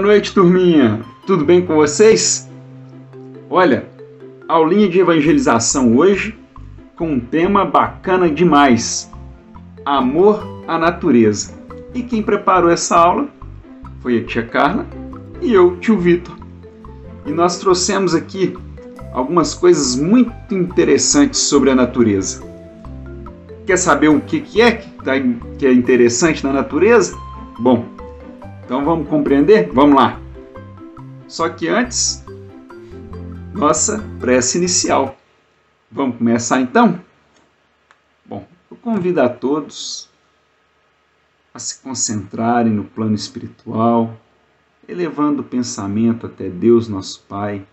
noite, turminha! Tudo bem com vocês? Olha, aulinha de evangelização hoje com um tema bacana demais: amor à natureza. E quem preparou essa aula foi a tia Carla e eu, tio Vitor. E nós trouxemos aqui algumas coisas muito interessantes sobre a natureza. Quer saber o que é interessante na natureza? Bom, então vamos compreender? Vamos lá! Só que antes, nossa prece inicial. Vamos começar então? Bom, eu convido a todos a se concentrarem no plano espiritual, elevando o pensamento até Deus, nosso Pai.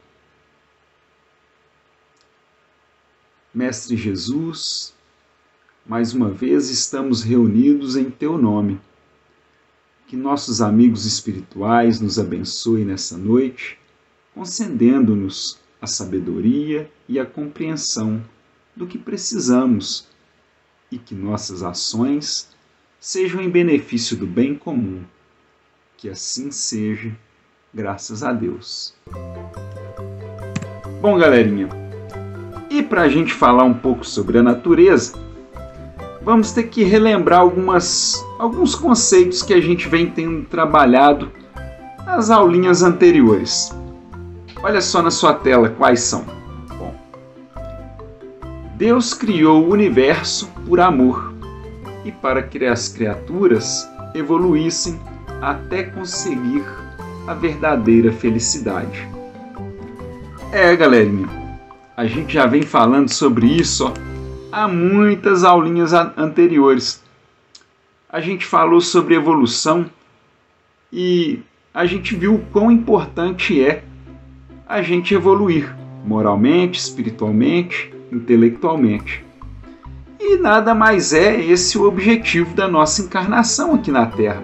Mestre Jesus, mais uma vez estamos reunidos em Teu nome. Que nossos amigos espirituais nos abençoem nessa noite, concedendo-nos a sabedoria e a compreensão do que precisamos e que nossas ações sejam em benefício do bem comum. Que assim seja, graças a Deus. Bom, galerinha, e para a gente falar um pouco sobre a natureza, vamos ter que relembrar alguns conceitos que a gente vem tendo trabalhado nas aulinhas anteriores. Olha só na sua tela quais são. Bom, Deus criou o universo por amor e para que as criaturas evoluíssem até conseguir a verdadeira felicidade. Galerinha, a gente já vem falando sobre isso, há muitas aulinhas anteriores. A gente falou sobre evolução e a gente viu o quão importante é a gente evoluir moralmente, espiritualmente, intelectualmente. E nada mais é esse o objetivo da nossa encarnação aqui na Terra.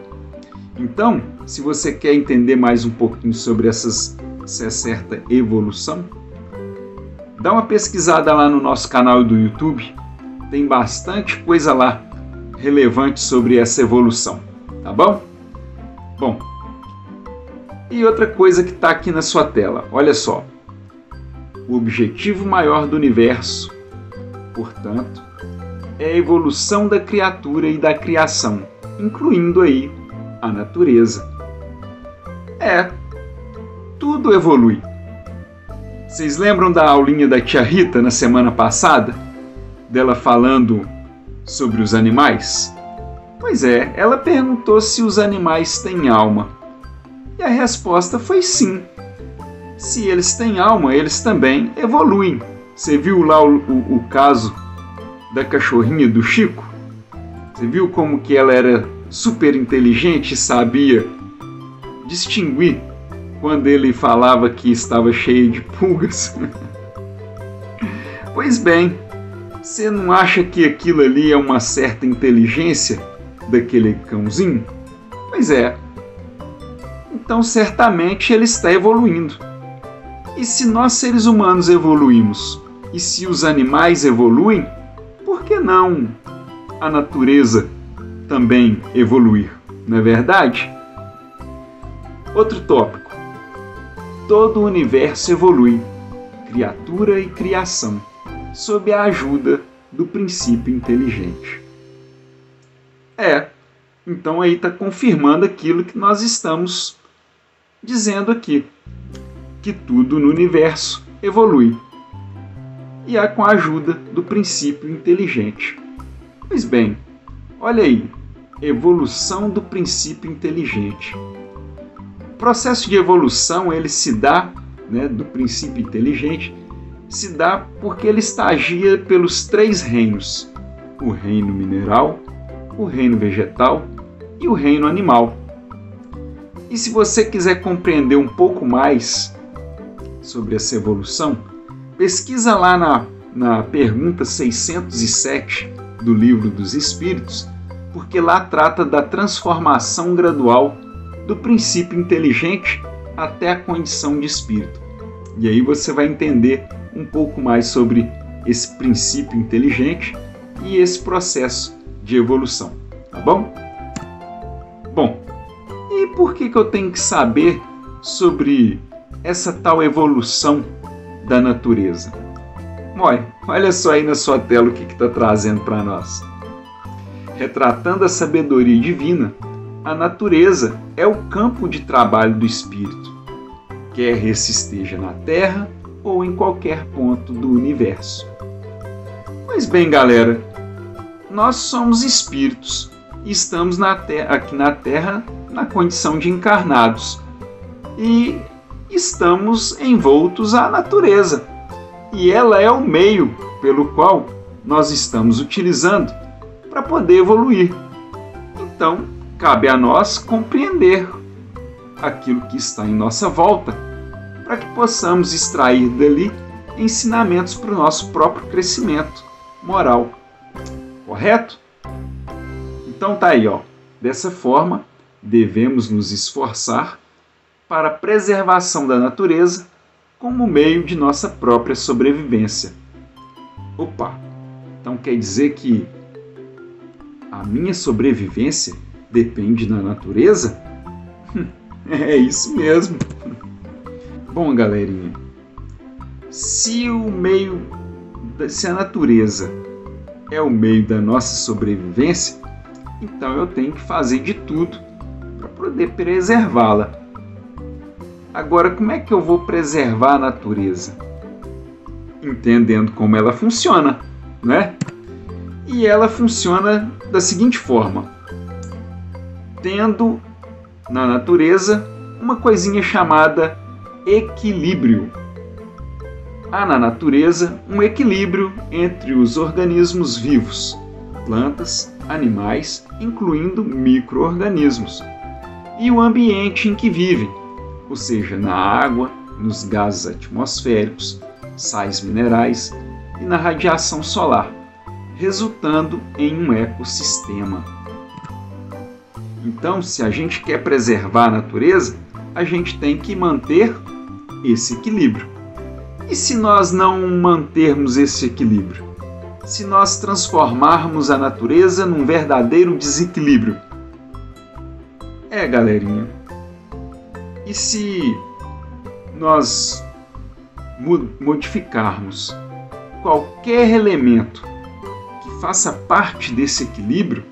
Então, se você quer entender mais um pouquinho sobre essa certa evolução, dá uma pesquisada lá no nosso canal do YouTube. Tem bastante coisa lá relevante sobre essa evolução, tá bom? Bom, e outra coisa que está aqui na sua tela, olha só. O objetivo maior do universo, portanto, é a evolução da criatura e da criação, incluindo aí a natureza. Tudo evolui. Vocês lembram da aulinha da tia Rita na semana passada? Dela falando sobre os animais? Pois é, ela perguntou se os animais têm alma. E a resposta foi sim. Se eles têm alma, eles também evoluem. Você viu lá o caso da cachorrinha do Chico? Você viu como que ela era super inteligente e sabia distinguir quando ele falava que estava cheio de pulgas? Pois bem, você não acha que aquilo ali é uma certa inteligência daquele cãozinho? Pois é. Então, certamente, ele está evoluindo. E se nós, seres humanos, evoluímos, e se os animais evoluem, por que não a natureza também evoluir? Não é verdade? Outro tópico. Todo o universo evolui, criatura e criação, sob a ajuda do princípio inteligente. Então aí está confirmando aquilo que nós estamos dizendo aqui, que tudo no universo evolui, e é com a ajuda do princípio inteligente. Pois bem, olha aí, evolução do princípio inteligente. O processo de evolução, ele se dá, do princípio inteligente, se dá porque ele estagia pelos 3 reinos: o reino mineral, o reino vegetal e o reino animal. E se você quiser compreender um pouco mais sobre essa evolução, pesquisa lá na pergunta 607 do Livro dos Espíritos, porque lá trata da transformação gradual do princípio inteligente até a condição de espírito. E aí você vai entender um pouco mais sobre esse princípio inteligente e esse processo de evolução, tá bom? Bom, e por que eu tenho que saber sobre essa tal evolução da natureza? Olha só aí na sua tela o que está trazendo para nós. Retratando a sabedoria divina, a natureza é o campo de trabalho do espírito, quer esse esteja na Terra ou em qualquer ponto do universo. Pois bem, galera, nós somos espíritos e estamos aqui na Terra na condição de encarnados e estamos envoltos à natureza, e ela é o meio pelo qual nós estamos utilizando para poder evoluir. Então, cabe a nós compreender aquilo que está em nossa volta para que possamos extrair dali ensinamentos para o nosso próprio crescimento moral. Correto? Então tá aí, ó. Dessa forma, devemos nos esforçar para a preservação da natureza como meio de nossa própria sobrevivência. Opa! Então quer dizer que a minha sobrevivência depende da natureza? É isso mesmo. Bom, galerinha, se a natureza é o meio da nossa sobrevivência, então eu tenho que fazer de tudo para poder preservá-la. Agora, como é que eu vou preservar a natureza? Entendendo como ela funciona, né? E ela funciona da seguinte forma: tendo na natureza uma coisinha chamada equilíbrio. Há na natureza um equilíbrio entre os organismos vivos, plantas, animais, incluindo micro-organismos, e o ambiente em que vivem, ou seja, na água, nos gases atmosféricos, sais minerais e na radiação solar, resultando em um ecossistema. Então, se a gente quer preservar a natureza, a gente tem que manter esse equilíbrio. E se nós não mantermos esse equilíbrio? Se nós transformarmos a natureza num verdadeiro desequilíbrio? Galerinha, e se nós modificarmos qualquer elemento que faça parte desse equilíbrio,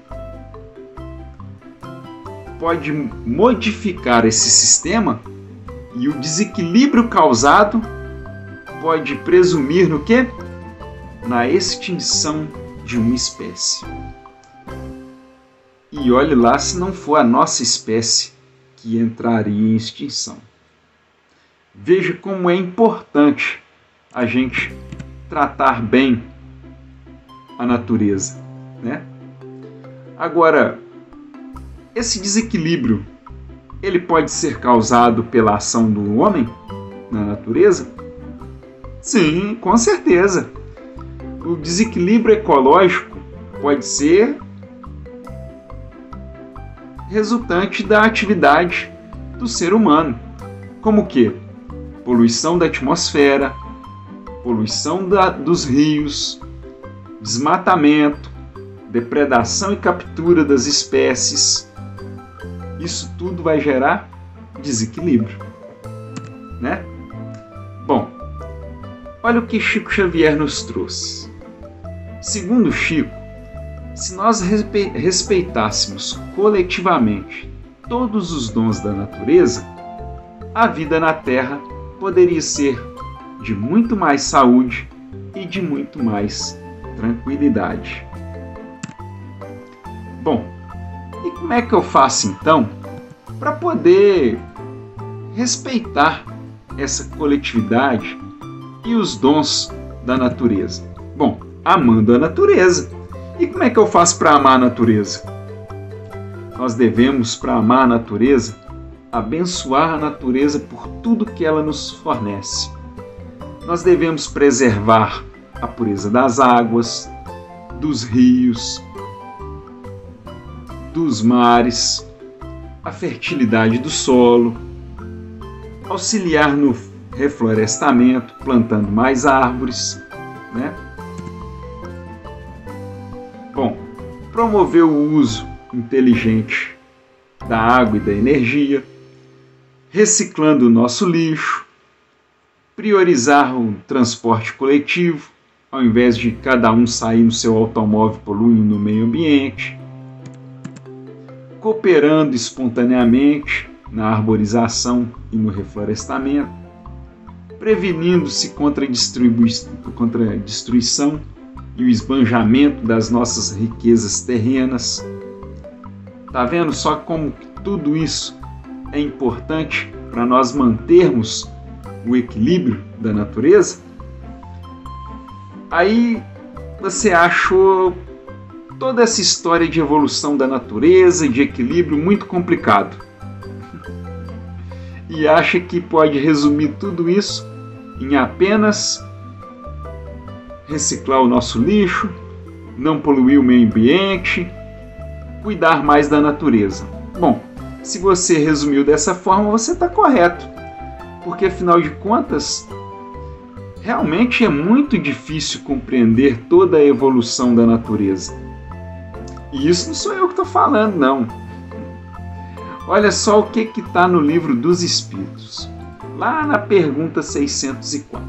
pode modificar esse sistema e o desequilíbrio causado pode presumir no quê? Na extinção de uma espécie. E olhe lá se não for a nossa espécie que entraria em extinção. Veja como é importante a gente tratar bem a natureza, né? Agora, esse desequilíbrio, ele pode ser causado pela ação do homem na natureza? Sim, com certeza. O desequilíbrio ecológico pode ser resultante da atividade do ser humano, como que? Poluição da atmosfera, poluição dos rios, desmatamento, depredação e captura das espécies. Isso tudo vai gerar desequilíbrio, né? Bom, olha o que Chico Xavier nos trouxe. Segundo Chico, se nós respeitássemos coletivamente todos os dons da natureza, a vida na Terra poderia ser de muito mais saúde e de muito mais tranquilidade. Bom, e como é que eu faço então para poder respeitar essa coletividade e os dons da natureza? Bom, amando a natureza. E como é que eu faço para amar a natureza? Nós devemos, para amar a natureza, abençoar a natureza por tudo que ela nos fornece. Nós devemos preservar a pureza das águas, dos rios, dos mares, a fertilidade do solo, auxiliar no reflorestamento, plantando mais árvores, né? Bom, promover o uso inteligente da água e da energia, reciclando o nosso lixo, priorizar o transporte coletivo, ao invés de cada um sair no seu automóvel poluindo no meio ambiente, cooperando espontaneamente na arborização e no reflorestamento, prevenindo-se contra a destruição e o esbanjamento das nossas riquezas terrenas. Tá vendo só como tudo isso é importante para nós mantermos o equilíbrio da natureza? Aí você achou toda essa história de evolução da natureza e de equilíbrio muito complicado. E acha que pode resumir tudo isso em apenas reciclar o nosso lixo, não poluir o meio ambiente, cuidar mais da natureza. Bom, se você resumiu dessa forma, você está correto. Porque, afinal de contas, realmente é muito difícil compreender toda a evolução da natureza. E isso não sou eu que estou falando, não. Olha só o que está no Livro dos Espíritos. Lá na pergunta 604.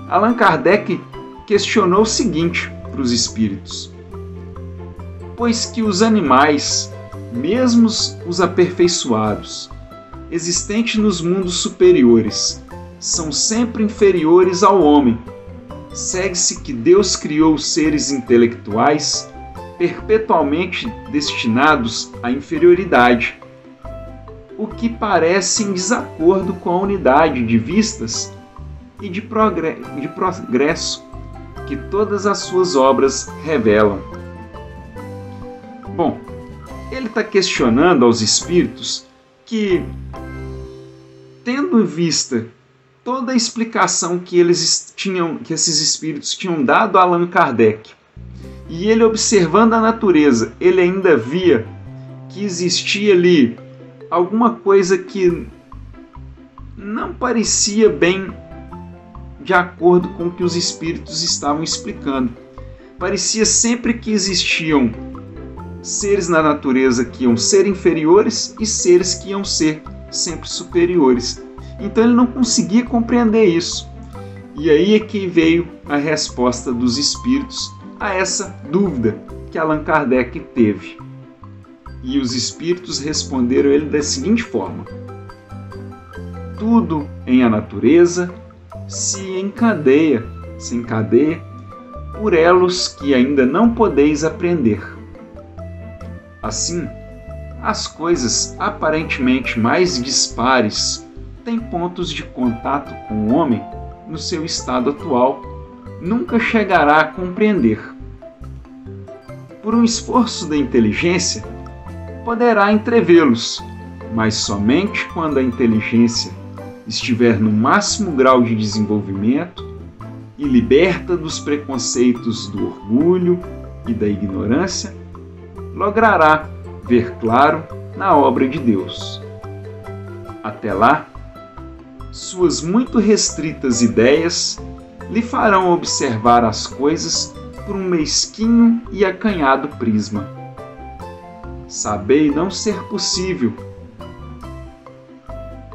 Allan Kardec questionou o seguinte para os espíritos: pois que os animais, mesmo os aperfeiçoados, existentes nos mundos superiores, são sempre inferiores ao homem, segue-se que Deus criou os seres intelectuais perpetualmente destinados à inferioridade, o que parece em desacordo com a unidade de vistas e de progresso que todas as suas obras revelam. Bom, ele está questionando aos espíritos que, tendo em vista toda a explicação que esses espíritos tinham dado a Allan Kardec, e ele observando a natureza, ele ainda via que existia ali alguma coisa que não parecia bem de acordo com o que os espíritos estavam explicando. Parecia sempre que existiam seres na natureza que iam ser inferiores e seres que iam ser sempre superiores. Então ele não conseguia compreender isso. E aí é que veio a resposta dos espíritos a essa dúvida que Allan Kardec teve. E os espíritos responderam ele da seguinte forma: tudo em a natureza se encadeia por elos que ainda não podeis aprender. Assim, as coisas aparentemente mais dispares têm pontos de contato com o homem no seu estado atual, nunca chegará a compreender. Por um esforço da inteligência, poderá entrevê-los, mas somente quando a inteligência estiver no máximo grau de desenvolvimento e liberta dos preconceitos do orgulho e da ignorância, logrará ver claro na obra de Deus. Até lá, suas muito restritas ideias lhe farão observar as coisas por um mesquinho e acanhado prisma. Sabei não ser possível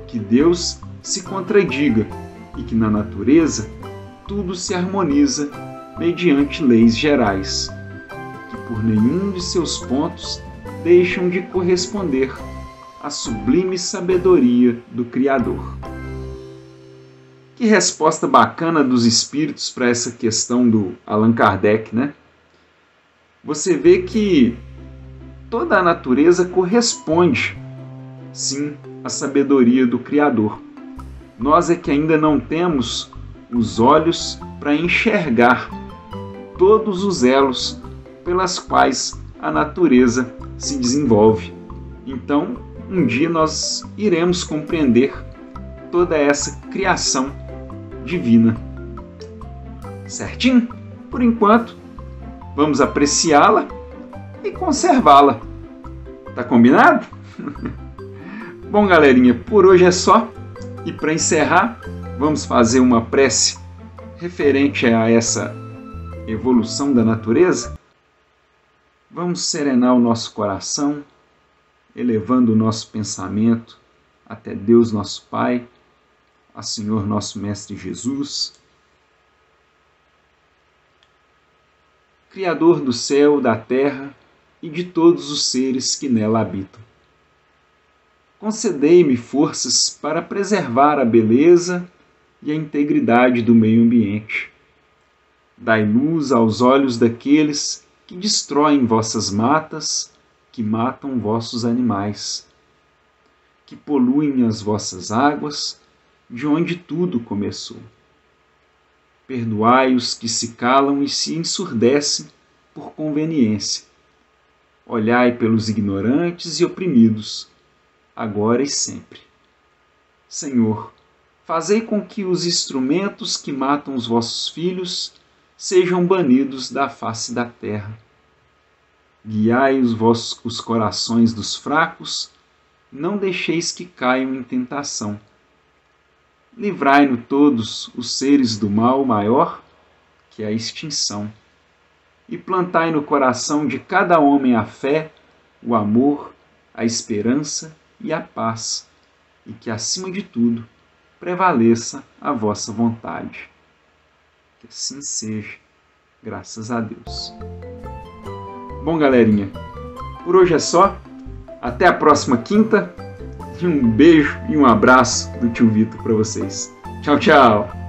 que Deus se contradiga e que na natureza tudo se harmoniza mediante leis gerais, que por nenhum de seus pontos deixam de corresponder à sublime sabedoria do Criador. Que resposta bacana dos espíritos para essa questão do Allan Kardec, né? Você vê que toda a natureza corresponde, sim, à sabedoria do Criador. Nós é que ainda não temos os olhos para enxergar todos os elos pelas quais a natureza se desenvolve. Então, um dia nós iremos compreender toda essa criação divina. Certinho? Por enquanto, vamos apreciá-la e conservá-la. Tá combinado? Bom, galerinha, por hoje é só. E para encerrar, vamos fazer uma prece referente a essa evolução da natureza. Vamos serenar o nosso coração, elevando o nosso pensamento até Deus nosso Pai, a Senhor nosso Mestre Jesus, Criador do céu, da terra e de todos os seres que nela habitam. Concedei-me forças para preservar a beleza e a integridade do meio ambiente. Dai luz aos olhos daqueles que destroem vossas matas, que matam vossos animais, que poluem as vossas águas, de onde tudo começou. Perdoai os que se calam e se ensurdecem por conveniência. Olhai pelos ignorantes e oprimidos, agora e sempre. Senhor, fazei com que os instrumentos que matam os vossos filhos sejam banidos da face da terra. Guiai os corações dos fracos, não deixeis que caiam em tentação. Livrai-no todos os seres do mal maior, que é a extinção, e plantai no coração de cada homem a fé, o amor, a esperança e a paz, e que, acima de tudo, prevaleça a vossa vontade. Que assim seja, graças a Deus. Bom, galerinha, por hoje é só. Até a próxima quinta. E um beijo e um abraço do tio Vitor para vocês. Tchau, tchau!